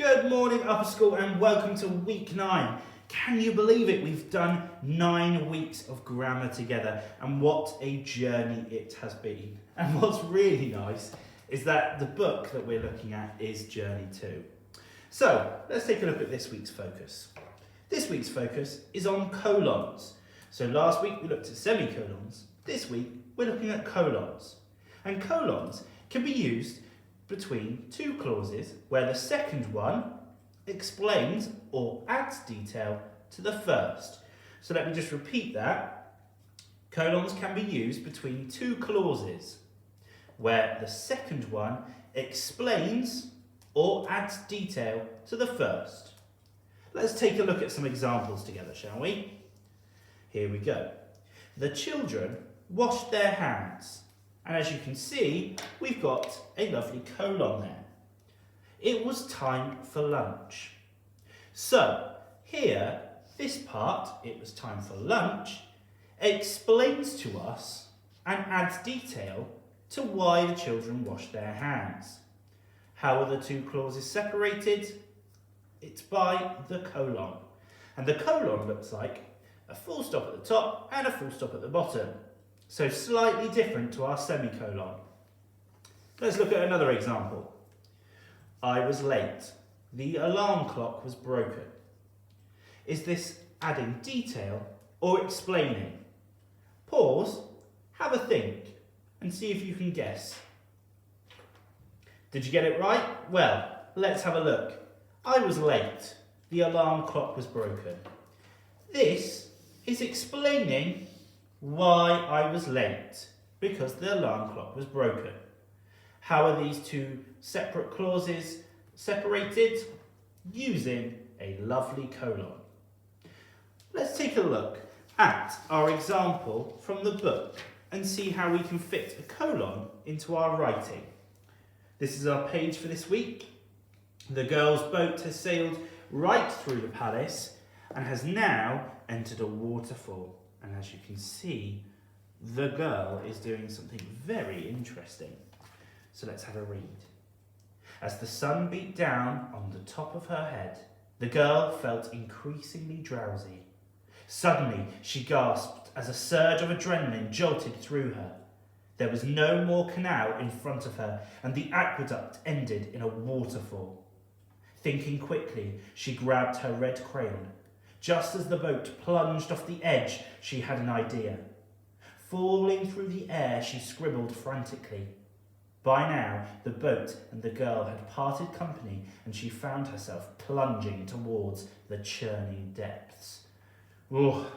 Good morning, Upper School, and welcome to week 9. Can you believe it? We've done 9 weeks of grammar together, and what a journey it has been. And what's really nice is that the book that we're looking at is Journey 2. So, let's take a look at this week's focus. This week's focus is on colons. So last week we looked at semicolons. This week we're looking at colons. And colons can be used between two clauses where the second one explains or adds detail to the first. So let me just repeat that. Colons can be used between two clauses where the second one explains or adds detail to the first. Let's take a look at some examples together, shall we? Here we go. The children washed their hands. And as you can see, we've got a lovely colon there. It was time for lunch. So, here, this part, it was time for lunch, explains to us and adds detail to why the children washed their hands. How are the two clauses separated? It's by the colon. And the colon looks like a full stop at the top and a full stop at the bottom. So slightly different to our semicolon. Let's look at another example. I was late. The alarm clock was broken. Is this adding detail or explaining? Pause, have a think, and see if you can guess. Did you get it right? Well, let's have a look. I was late. The alarm clock was broken. This is explaining why I was late, because the alarm clock was broken. How are these two separate clauses separated? Using a lovely colon. Let's take a look at our example from the book and see how we can fit a colon into our writing. This is our page for this week. The girl's boat has sailed right through the palace and has now entered a waterfall. And as you can see, the girl is doing something very interesting. So let's have a read. As the sun beat down on the top of her head, the girl felt increasingly drowsy. Suddenly, she gasped as a surge of adrenaline jolted through her. There was no more canal in front of her, and the aqueduct ended in a waterfall. Thinking quickly, she grabbed her red crayon. Just as the boat plunged off the edge, she had an idea. Falling through the air, she scribbled frantically. By now, the boat and the girl had parted company, and she found herself plunging towards the churning depths. Oh,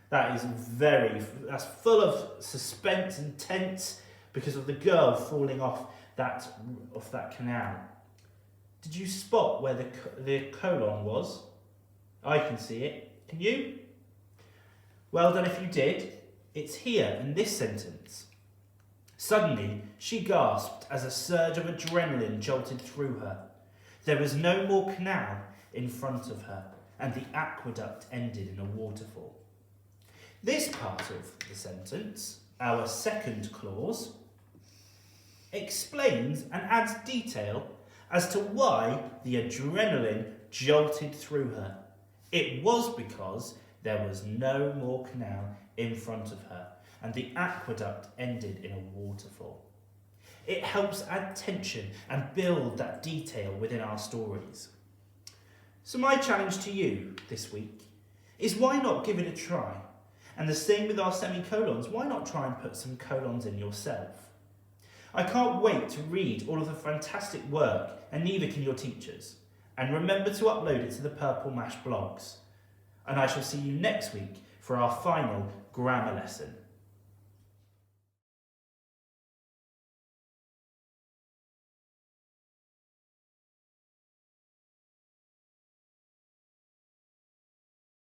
that's full of suspense and tense because of the girl falling off that canal. Did you spot where the colon was? I can see it. Can you? Well done if you did. It's here in this sentence. Suddenly, she gasped as a surge of adrenaline jolted through her. There was no more canal in front of her, and the aqueduct ended in a waterfall. This part of the sentence, our second clause, explains and adds detail as to why the adrenaline jolted through her. It was because there was no more canal in front of her, and the aqueduct ended in a waterfall. It helps add tension and build that detail within our stories. So my challenge to you this week is, why not give it a try? And the same with our semicolons, why not try and put some colons in yourself? I can't wait to read all of the fantastic work, and neither can your teachers. And remember to upload it to the Purple Mash blogs. And I shall see you next week for our final grammar lesson.